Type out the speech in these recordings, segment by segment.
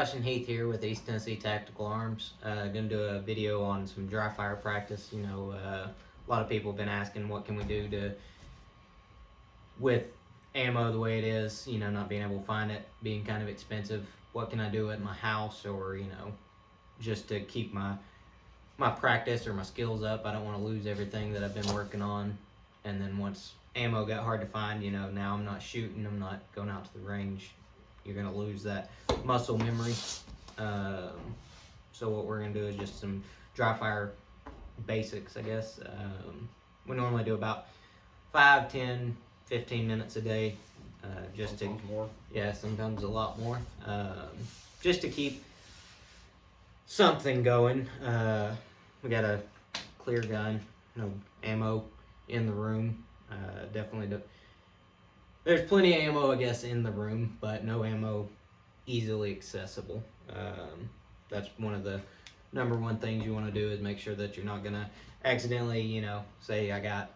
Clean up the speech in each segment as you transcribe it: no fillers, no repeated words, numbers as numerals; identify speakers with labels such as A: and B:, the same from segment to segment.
A: Josh and Heath here with East Tennessee Tactical Arms. Gonna do a video on some dry fire practice. You know, a lot of people have been asking what can we do to, with ammo the way it is, you know, not being able to find it, being kind of expensive. What can I do at my house, or, you know, just to keep my practice or my skills up. I don't want to lose everything that I've been working on. And then once ammo got hard to find, you know, now I'm not shooting, I'm not going out to the range. You're going to lose that muscle memory. So what we're going to do is just some dry fire basics, I guess. We normally do about 5, 10, 15 minutes a day. Just sometimes to more. Yeah, sometimes a lot more. Just to keep something going. We got a clear gun, no ammo in the room. Definitely there's plenty of ammo, I guess, in the room, but no ammo easily accessible. That's one of the #1 things you want to do, is make sure that you're not gonna accidentally, you know, say I got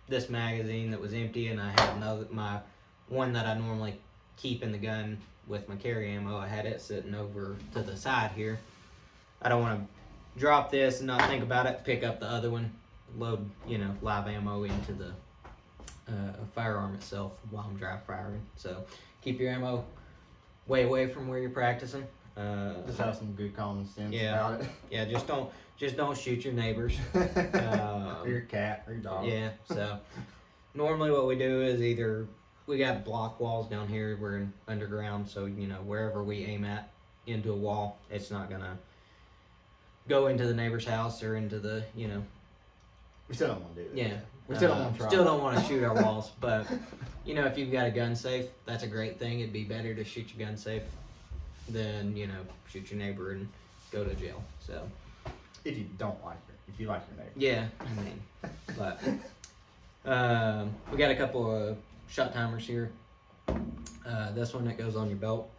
A: this magazine that was empty and I had my one that I normally keep in the gun with my carry ammo, I had it sitting over to the side here. I don't want to drop this and not think about it, pick up the other one, load, you know, live ammo into the firearm itself while I'm dry firing. So keep your ammo way away from where you're practicing.
B: Just have some good common sense about it.
A: Yeah, just don't shoot your neighbors.
B: Or your cat or your dog.
A: Yeah, so normally what we do is either we got block walls down here, we're in underground, so, you know, wherever we aim at into a wall, it's not gonna go into the neighbor's house or into the, you know.
B: We still don't want to do that.
A: Yeah.
B: We still don't want to try.
A: Still don't want to shoot our walls, but, you know, if you've got a gun safe, that's a great thing. It'd be better to shoot your gun safe than, you know, shoot your neighbor and go to jail. So.
B: If you don't like her, if you like your neighbor.
A: Yeah, I mean, but we got a couple of shot timers here. This one that goes on your belt.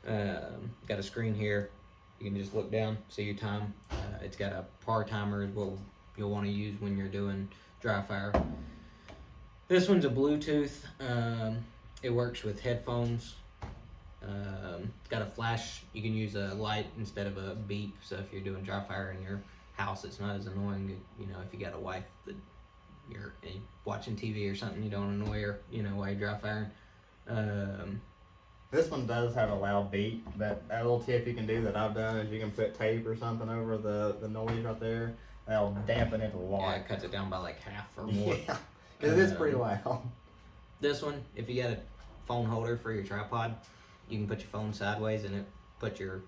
A: Got a screen here. You can just look down, see your time. It's got a par timer is what you'll want to use when you're doing dry fire. This one's a Bluetooth. It works with headphones. Got a flash. You can use a light instead of a beep. So if you're doing dry fire in your house, it's not as annoying. You know, if you got a wife that you're watching TV or something, you don't annoy her, you know, while you're dry firing.
B: This one does have a loud beat, but a little tip you can do that I've done is you can put tape or something over the noise right there. That'll dampen it a lot.
A: Yeah, it cuts it down by like half or more.
B: Yeah, because it is pretty loud.
A: This one, if you got a phone holder for your tripod, you can put your phone sideways and it put your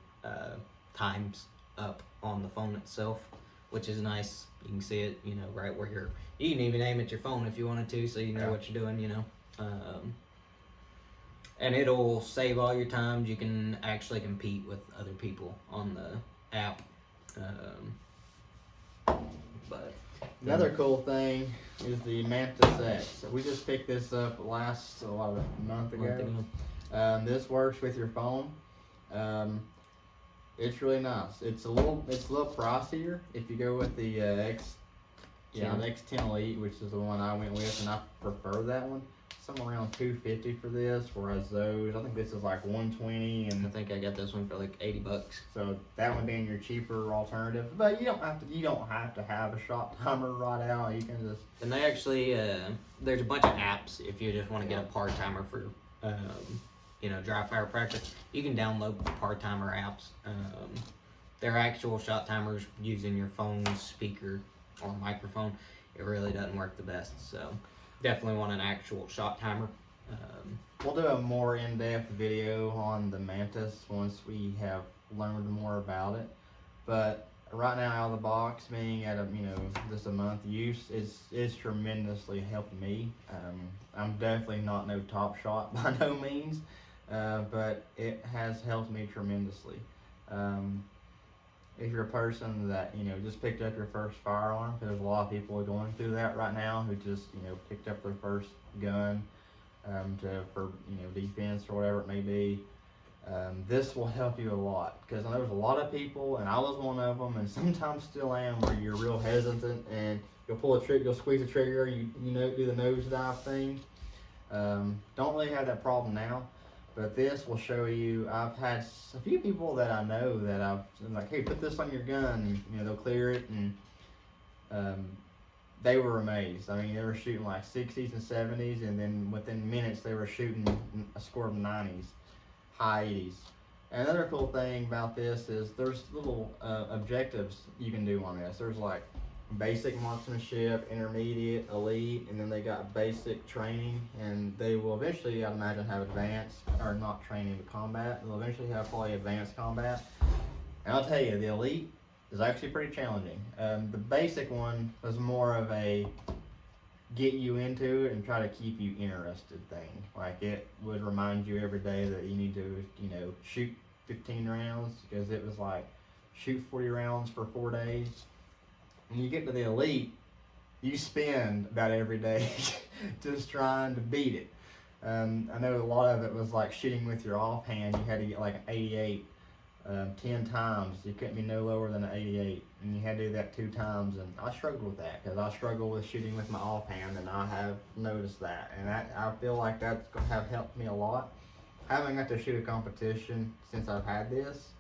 A: times up on the phone itself, which is nice. You can see it, you know, right where you can even aim at your phone if you wanted to, so you know what you're doing, you know. And it'll save all your times. You can actually compete with other people on the app. But
B: another cool thing is the Mantis X. So we just picked this up a month ago. This works with your phone. It's really nice. It's a little pricier if you go with the the X10 Elite, which is the one I went with, and I prefer that one. Somewhere around $250 for this, whereas those, I think this is like $120, and
A: I think I got this one for like $80.
B: So that one being your cheaper alternative, but you don't have to have a shot timer right out. You can just.
A: And they actually there's a bunch of apps if you just want to get a par timer for you know, dry fire practice. You can download par timer apps. They're actual shot timers using your phone's speaker or microphone. It really doesn't work the best, so. Definitely want an actual shot timer.
B: We'll do a more in-depth video on the Mantis once we have learned more about it. But right now, out of the box, being at just a month use, is tremendously helped me. I'm definitely not no top shot by no means, but it has helped me tremendously. If you're a person that, you know, just picked up your first firearm, there's a lot of people going through that right now who just, you know, picked up their first gun for, you know, defense or whatever it may be. This will help you a lot, because there's a lot of people, and I was one of them, and sometimes still am, where you're real hesitant and you'll pull a trigger, you'll squeeze the trigger, you know, do the nosedive thing. Don't really have that problem now, But this will show you. I've had a few people that I know that I'm like, hey, put this on your gun, and they'll clear it, and they were amazed. I mean, they were shooting like 60s and 70s, and then within minutes they were shooting a score of 90s, high 80s. And another cool thing about this is there's little objectives you can do on this. There's like basic marksmanship, intermediate, elite, and then they got basic training, and they will eventually, I'd imagine, have advanced, or not training, but combat. They'll eventually have probably advanced combat. And I'll tell you, the elite is actually pretty challenging. The basic one was more of a get you into it and try to keep you interested thing. Like, it would remind you every day that you need to, shoot 15 rounds, because it was like, shoot 40 rounds for 4 days. When you get to the elite, you spend about every day just trying to beat it. I know a lot of it was like shooting with your offhand. You had to get like an 88 10 times. You couldn't be no lower than an 88, and you had to do that 2 times. And I struggled with that because I struggle with shooting with my offhand, and I have noticed that. And I feel like that's going to have helped me a lot. I haven't got to shoot a competition since I've had this.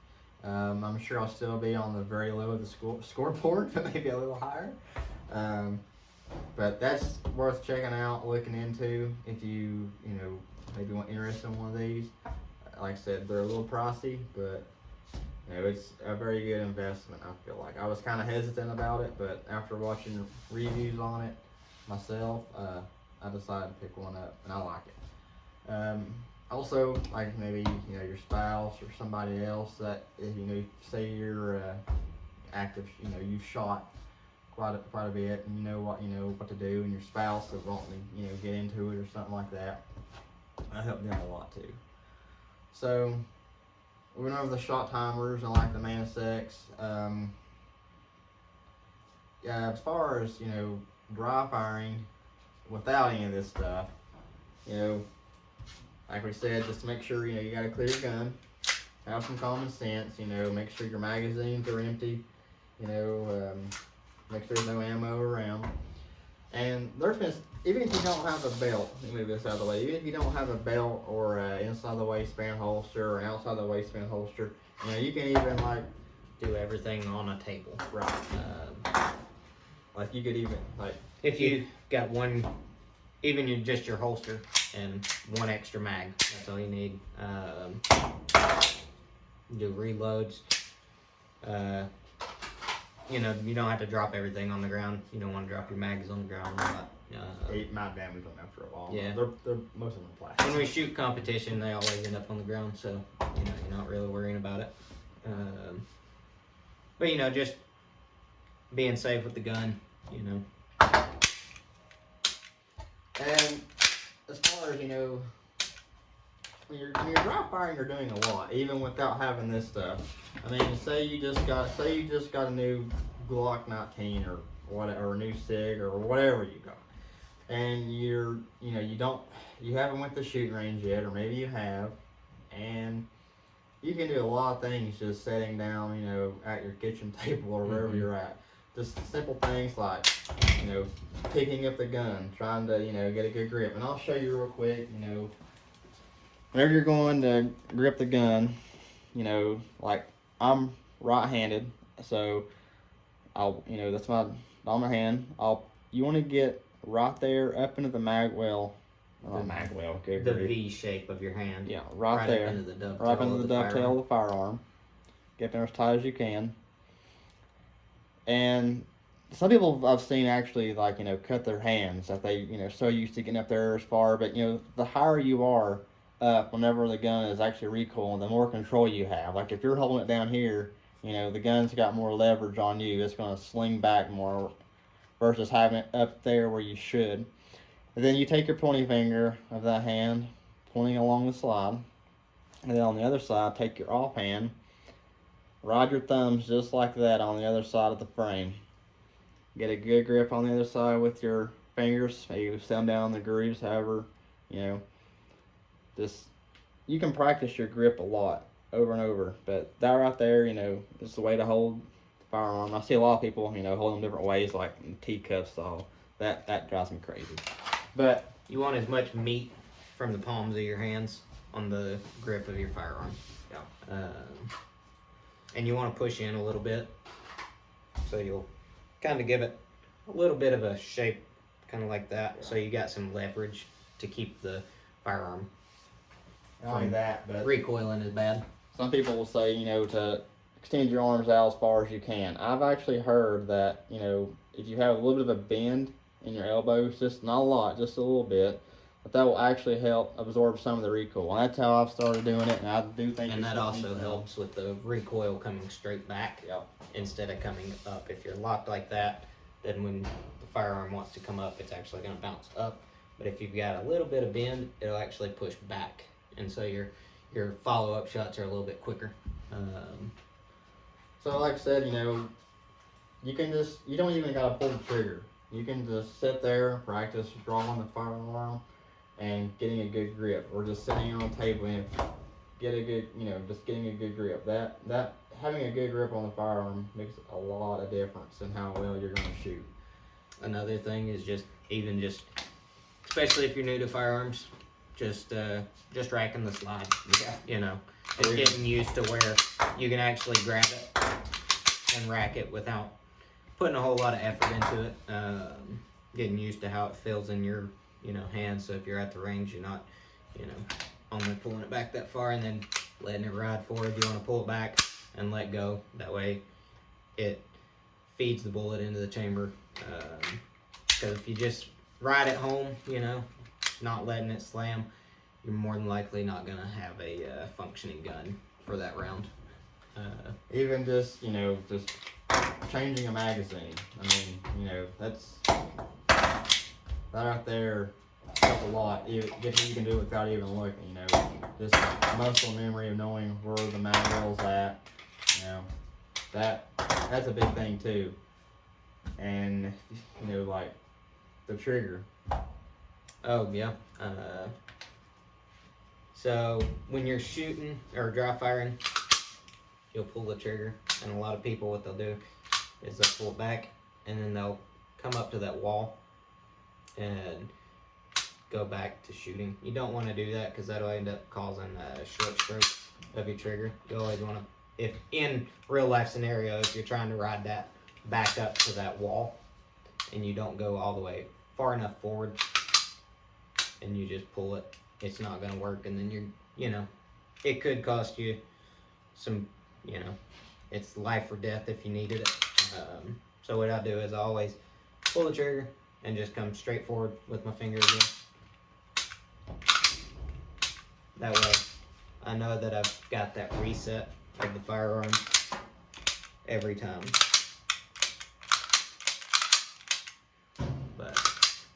B: I'm sure I'll still be on the very low of the scoreboard, but maybe a little higher. But that's worth checking out, looking into if you maybe want interested in one of these. Like I said, they're a little pricey, but it's a very good investment. I feel like I was kind of hesitant about it, but after watching reviews on it myself, I decided to pick one up, and I like it. Also, like maybe your spouse or somebody else that say you're active, you've shot quite a bit, and you know what to do, and your spouse is wanting to get into it or something like that. I help them a lot too. So we went over the shot timers and like the Mantis X. As far as dry firing without any of this stuff, like we said, just to make sure you got to clear your gun, have some common sense. Make sure your magazines are empty. Make sure there's no ammo around. And there's been, even if you don't have a belt, let me move this out of the way. Even if you don't have a belt or inside the waistband holster or outside the waistband holster, you can even like
A: do everything on a table.
B: Right. Like you could even like
A: if you got one, even just your holster and one extra mag. That's all you need. Do reloads. You don't have to drop everything on the ground. You don't want to drop your mags on the ground.
B: It might damage them after a while.
A: Yeah.
B: They're most of them are plastic.
A: When we shoot competition, they always end up on the ground, so you're not really worrying about it. But just being safe with the gun.
B: And as far as when you're dry firing, you're doing a lot, even without having this stuff. I mean, say you just got a new Glock 19 or whatever, or a new SIG or whatever you got, and you haven't went to the shooting range yet, or maybe you have, and you can do a lot of things just sitting down, at your kitchen table or wherever you're at. Just simple things like, picking up the gun, trying to, get a good grip. And I'll show you real quick, whenever you're going to grip the gun, like I'm right-handed, so I'll, that's my dominant hand. You want to get right there up into the magwell.
A: The V shape of your hand.
B: Yeah, right there.
A: Into the dovetail
B: right into the dovetail of the firearm. Get there as tight as you can. And some people I've seen actually cut their hands that they so used to getting up there as far, but the higher you are up, whenever the gun is actually recoiling, the more control you have. Like if you're holding it down here, the gun's got more leverage on you. It's going to sling back more versus having it up there where you should. And then you take your pointing finger of that hand, pointing along the slide, and then on the other side, take your offhand, ride your thumbs just like that on the other side of the frame. Get a good grip on the other side with your fingers. You set them down the grooves, however, you can practice your grip a lot, over and over. But that right there, is the way to hold the firearm. I see a lot of people, hold them different ways, like teacup style. That drives me crazy. But
A: you want as much meat from the palms of your hands on the grip of your firearm.
B: Yeah.
A: And you want to push in a little bit, so you'll kind of give it a little bit of a shape, kind of like that. So you got some leverage to keep the firearm
B: Not only that, but
A: recoiling as bad.
B: some people will say, you know, to extend your arms out as far as you can. I've actually heard that, you know, if you have a little bit of a bend in your elbows, just not a lot, just a little bit, but that will actually help absorb some of the recoil. And that's how I've started doing it, and I do think.
A: And that also helps with the recoil coming straight back instead of coming up. If you're locked like that, then when the firearm wants to come up, it's actually going to bounce up. But if you've got a little bit of bend, it'll actually push back, and so your follow-up shots are a little bit quicker.
B: So like I said, you know, you don't even gotta pull the trigger. You can just sit there, practice drawing the firearm and getting a good grip, or just sitting on the table and get a good, you know, just getting a good grip. That having a good grip on the firearm makes a lot of difference in how well you're gonna shoot.
A: Another thing is just especially if you're new to firearms, just racking the slide.
B: Yeah.
A: You know, it's getting used to where you can actually grab it and rack it without putting a whole lot of effort into it. Getting used to how it feels in your, you know, hands. So if you're at the range, you're not, you know, only pulling it back that far and then letting it ride forward. You want to pull it back and let go. That way, it feeds the bullet into the chamber. Because if you just ride it home, you know, not letting it slam, you're more than likely not gonna have a functioning gun for that round.
B: Even just, you know, just changing a magazine. I mean, you know, that right there helps a lot. You can do it without even looking, you know. Just muscle memory of knowing where the mag roll's at, you know. That's a big thing too. And, you know, like the trigger.
A: Oh yeah. So when you're shooting or dry firing, you'll pull the trigger, and a lot of people, what they'll do is they'll pull it back, and then they'll come up to that wall and go back to shooting. You don't want to do that because that'll end up causing a short stroke of your trigger. You always want to, if in real life scenario, if you're trying to ride that back up to that wall and you don't go all the way far enough forward and you just pull it, it's not going to work. And then you know, it could cost you some, you know, it's life or death if you needed it. So what I do is I always pull the trigger and just come straight forward with my finger again. That way I know that I've got that reset of the firearm every time. But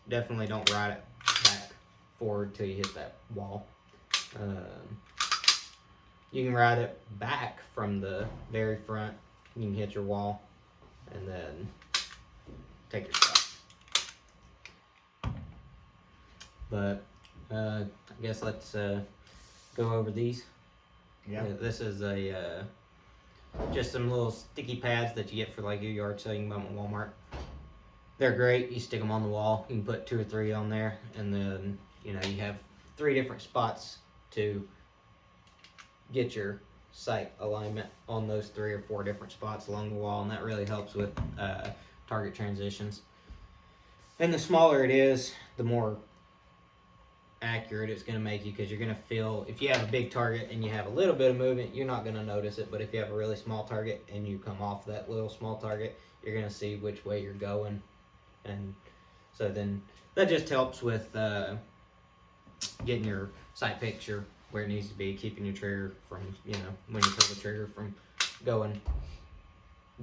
A: definitely don't ride it back forward till you hit that wall. You can ride it back from the very front. You can hit your wall and then take your shot. But I guess let's go over these.
B: Yeah.
A: This is just some little sticky pads that you get for like your yard sale. You can buy them at Walmart. They're great. You stick them on the wall. You can put 2 or 3 on there, and then you know you have 3 different spots to get your sight alignment on those 3 or 4 different spots along the wall, and that really helps with target transitions. And the smaller it is, the more accurate it's going to make you, because you're going to feel, if you have a big target and you have a little bit of movement, you're not going to notice it. But if you have a really small target and you come off that little small target, you're going to see which way you're going. And so then that just helps with getting your sight picture where it needs to be, keeping your trigger from, you know, when you pull the trigger, from going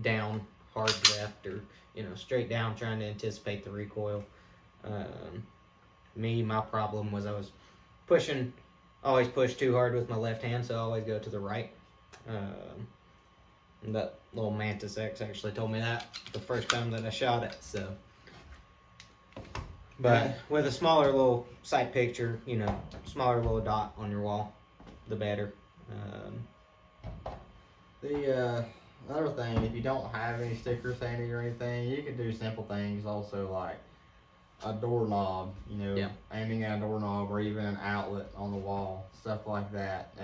A: down hard left or, you know, straight down, trying to anticipate the recoil. My problem was I was always push too hard with my left hand, so I always go to the right. And that little Mantis X actually told me that the first time that I shot it, so. But with a smaller little sight picture, you know, smaller little dot on your wall, the better.
B: The other thing, if you don't have any stickers handy or anything, you can do simple things also, like a doorknob, you know,
A: Yeah.
B: aiming at a doorknob or even an outlet on the wall, stuff like that.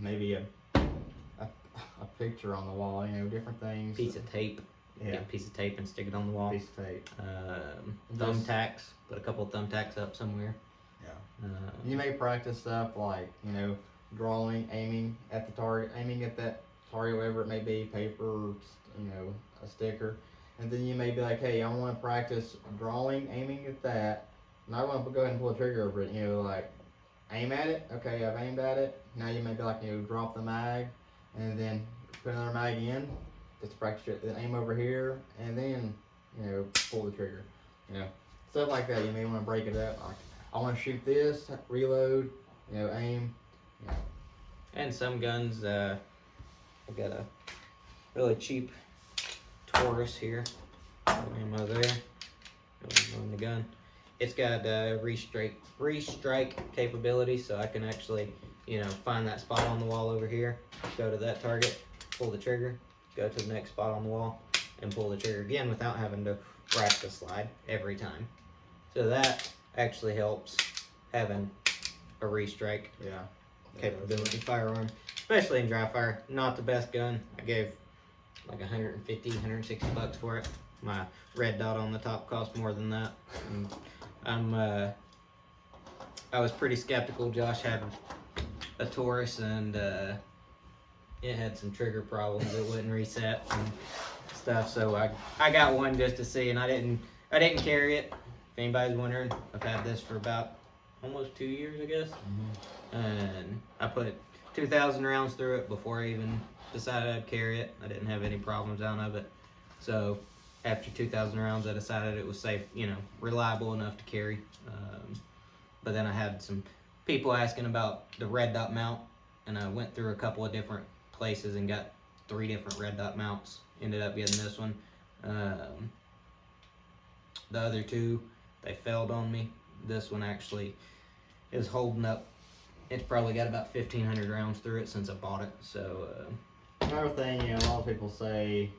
B: Maybe a picture on the wall, you know, different things.
A: Piece of tape.
B: Yeah.
A: Get a piece of tape and stick it on the wall.
B: Piece of tape.
A: Thumbtacks. Put a couple of thumbtacks up somewhere.
B: Yeah. You may practice stuff like, you know, drawing, aiming at the target, aiming at that target, whatever it may be, paper, or, you know, a sticker. And then you may be like, hey, I want to practice drawing, aiming at that. And I want to go ahead and pull the trigger over it. You know, like, aim at it. Okay, I've aimed at it. Now you may be like, you know, drop the mag. And then put another mag in. Just practice it. Then aim over here. And then, you know, pull the trigger. You know, stuff like that. You may want to break it up. Like, I want to shoot this, reload, you know, aim. You know.
A: And some guns, I've got a really cheap Taurus here. Ammo there. On the gun. It's got restrike capability, so I can actually, you know, find that spot on the wall over here, go to that target, pull the trigger, go to the next spot on the wall, and pull the trigger again without having to rack the slide every time. So that actually helps having a restrike capability firearm, especially in dry fire. Not the best gun. I gave like 150, 160 bucks for it. My red dot on the top cost more than that. And I was pretty skeptical. Josh had a Taurus and it had some trigger problems. It wouldn't reset and stuff. So I got one just to see, and I didn't carry it. If anybody's wondering, I've had this for about almost 2 years, I guess. Mm-hmm. And I put 2,000 rounds through it before I even decided I'd carry it. I didn't have any problems out of it. So after 2,000 rounds, I decided it was safe, you know, reliable enough to carry. But then I had some people asking about the red dot mount, and I went through a couple of different places and got 3 different red dot mounts. Ended up getting this one. The other 2, they failed on me. This one actually is holding up. It's probably got about 1,500 rounds through it since I bought it. So
B: another thing, you know, a lot of people say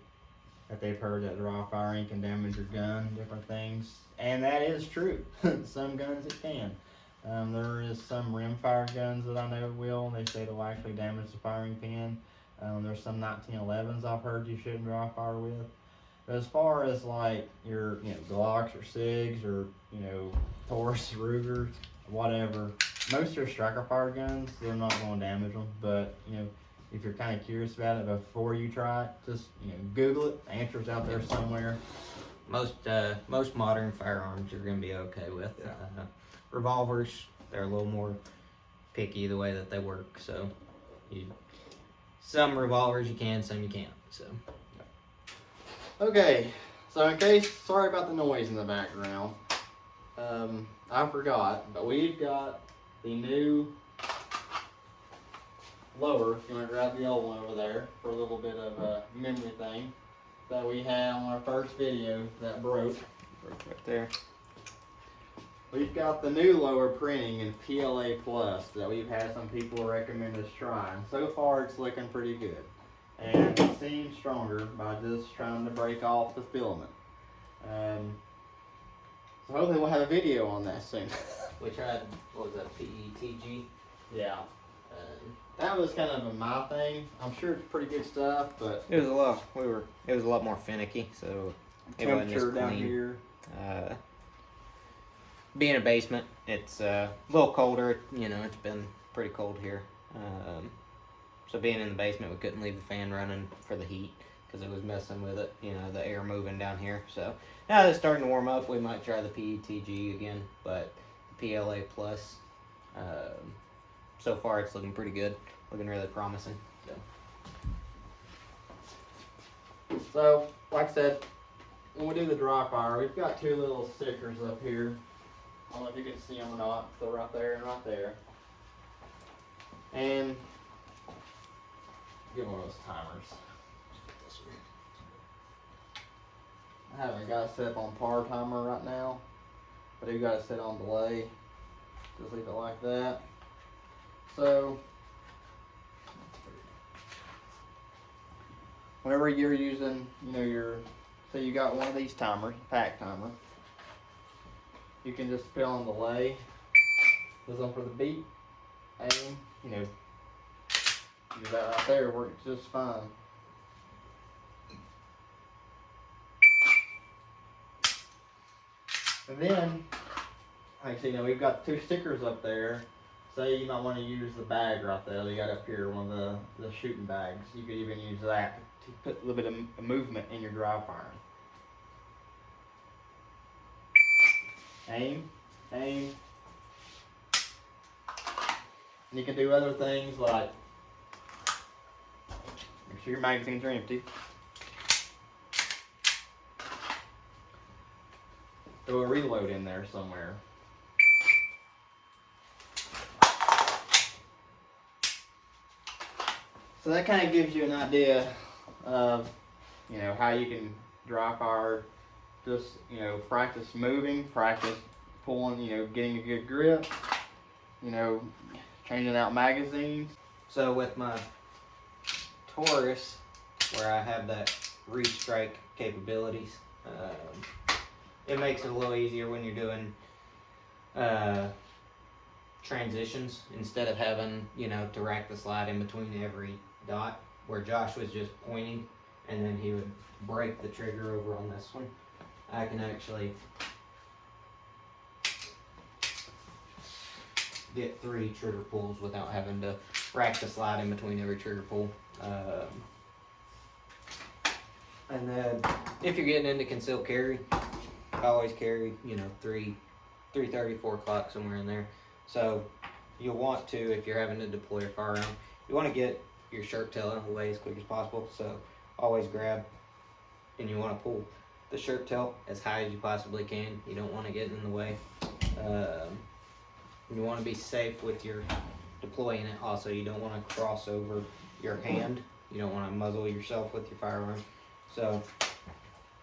B: that they've heard that dry firing can damage your gun, different things, and that is true. Some guns it can. There is some rimfire guns that I know will. They say it'll actually damage the firing pin. There's some 1911s I've heard you shouldn't dry fire with. But as far as like your, you know, Glocks or Sigs or, you know, Taurus, Rugers, whatever, most of your striker fire guns, they're not going to damage them. But, you know, if you're kind of curious about it before you try it, just, you know, Google it. The answer's out there somewhere.
A: Most modern firearms you're going to be okay with.
B: Yeah.
A: Revolvers, they're a little more picky the way that they work. So some revolvers you can, some you can't. So
B: okay, so in case, sorry about the noise in the background. I forgot, but we've got the new lower. You want to grab the old one over there for a little bit of a memory thing that we had on our first video that broke.
A: Right there.
B: We've got the new lower printing in PLA Plus that we've had some people recommend us trying. So far it's looking pretty good. And it seems stronger by just trying to break off the filament. So hopefully we'll have a video on that soon.
A: We tried, what was that, PETG?
B: Yeah. That was kind of my thing. I'm sure it's pretty good stuff, but
A: It was a lot more finicky, so it wasn't as
B: temperature down
A: clean.
B: here.
A: Being a basement, it's a little colder. You know, it's been pretty cold here. So being in the basement, we couldn't leave the fan running for the heat because it was messing with it. You know, the air moving down here. So now that it's starting to warm up, we might try the PETG again. But the PLA Plus, so far it's looking pretty good. Looking really promising.
B: So, like I said, when we do the dry fire, we've got 2 little stickers up here. I don't know if you can see them or not. They're right there and right there. And get one of those timers. I haven't got it set up on power timer right now, but I do got it set on delay. Just leave it like that. So, whenever you're using, you know, say you got one of these timers, pack timer, you can just put on the lay. This one for the beat. Aim, you know, do that right there, works just fine. And then, like I say, you know, we've got 2 stickers up there. Say you might want to use the bag right there that you got up here, one of the shooting bags. You could even use that to put a little bit of movement in your dry firing. Aim, aim. And you can do other things like, make sure your magazines are empty. Throw a reload in there somewhere. So that kind of gives you an idea of, you know, how you can dry fire. Just, you know, practice moving, practice pulling, you know, getting a good grip, you know, changing out magazines.
A: So with my Taurus, where I have that restrike capabilities, it makes it a little easier when you're doing transitions instead of having, you know, to rack the slide in between every dot, where Josh was just pointing and then he would break the trigger over on this one. I can actually get 3 trigger pulls without having to rack the slide in between every trigger pull. And then if you're getting into concealed carry, I always carry, you know, 3:30, 4 o'clock, somewhere in there. So you'll want to, if you're having to deploy a firearm, you want to get your shirt tail out of the way as quick as possible. So always grab, and you want to pull the shirt tail as high as you possibly can. You don't want to get in the way. You want to be safe with your deploying it. Also, you don't want to cross over your hand. You don't want to muzzle yourself with your firearm. So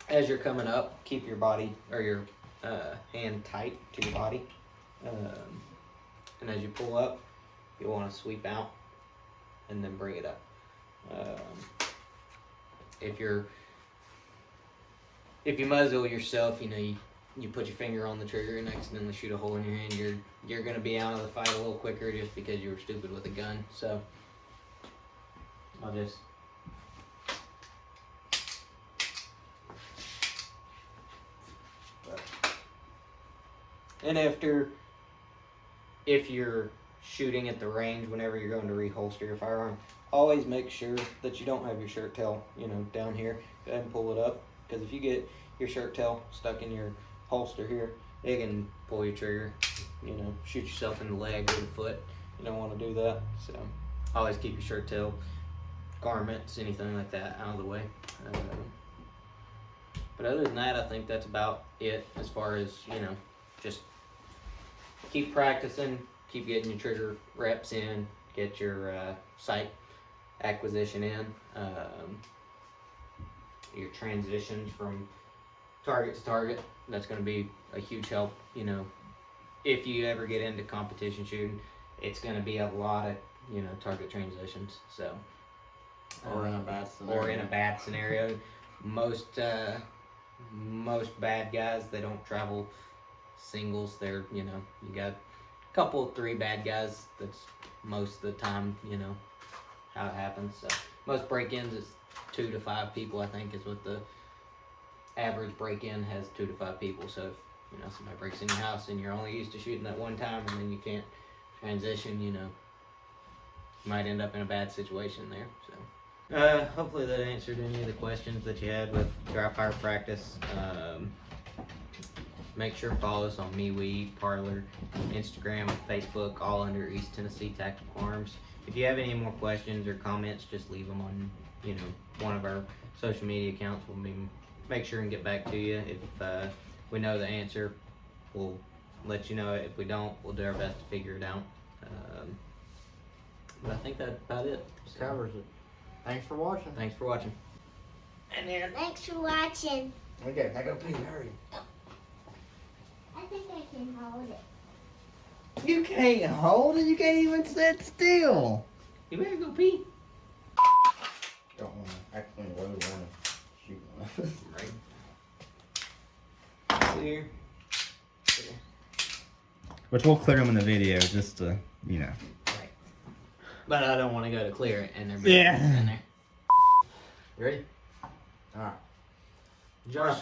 A: as you're coming up, keep your body or your hand tight to your body. And as you pull up, you want to sweep out and then bring it up. If you muzzle yourself, you know, you put your finger on the trigger and accidentally shoot a hole in your hand, you're going to be out of the fight a little quicker just because you were stupid with a gun. So I'll just and if you're shooting at the range, whenever you're going to reholster your firearm, always make sure that you don't have your shirt tail, you know, down here. Go ahead and pull it up, because if you get your shirt tail stuck in your holster here, it can pull your trigger, you know, shoot yourself in the leg or the foot. You don't want to do that. So always keep your shirt tail, garments, anything like that out of the way. But other than that, I think that's about it as far as, you know, just keep practicing, keep getting your trigger reps in, get your sight acquisition in, your transitions from target to target. That's going to be a huge help, you know, if you ever get into competition shooting. It's going to be a lot of, you know, target transitions. So
B: Or in a bad scenario.
A: Or in a bad scenario. Most bad guys, they don't travel singles. They're, you know, you got a couple, 3 bad guys. That's most of the time, you know, how it happens. So most break-ins is 2 to 5 people, I think, is what the average break-in has. 2 to 5 people. So if, you know, somebody breaks in your house and you're only used to shooting that one time and then you can't transition, you know, you might end up in a bad situation there. So hopefully that answered any of the questions that you had with dry fire practice. Make sure to follow us on MeWe, Parlor, Instagram, Facebook, all under East Tennessee Tactical Arms. If you have any more questions or comments, just leave them on, you know, one of our social media accounts. We'll make sure and get back to you. If we know the answer, we'll let you know. If we don't, we'll do our best to figure it out. But I think that's about it.
B: So, covers it. Thanks for watching.
A: Thanks for watching. And then,
C: Thanks for watching.
B: Okay, now go pee, hurry.
C: I think I can hold it.
B: You can't hold it, you can't even sit still.
A: you better go pee.
B: Don't want to accidentally load one and shoot one.
A: Right. Clear.
B: Which we'll clear them in the video just to, you know.
A: Right. But I don't want to go to clear it and they're
B: Yeah.
A: in there.
B: You ready? Alright.
A: Josh.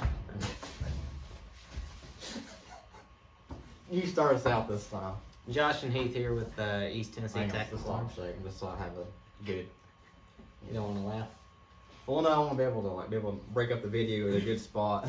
B: You start us out this time.
A: Josh and Heath here with East Tennessee
B: Hang on,
A: Tackle
B: just
A: Farm.
B: stop shaking, just so I have a good.
A: You don't want to laugh.
B: Well, no, I want to be able to break up the video at a good spot.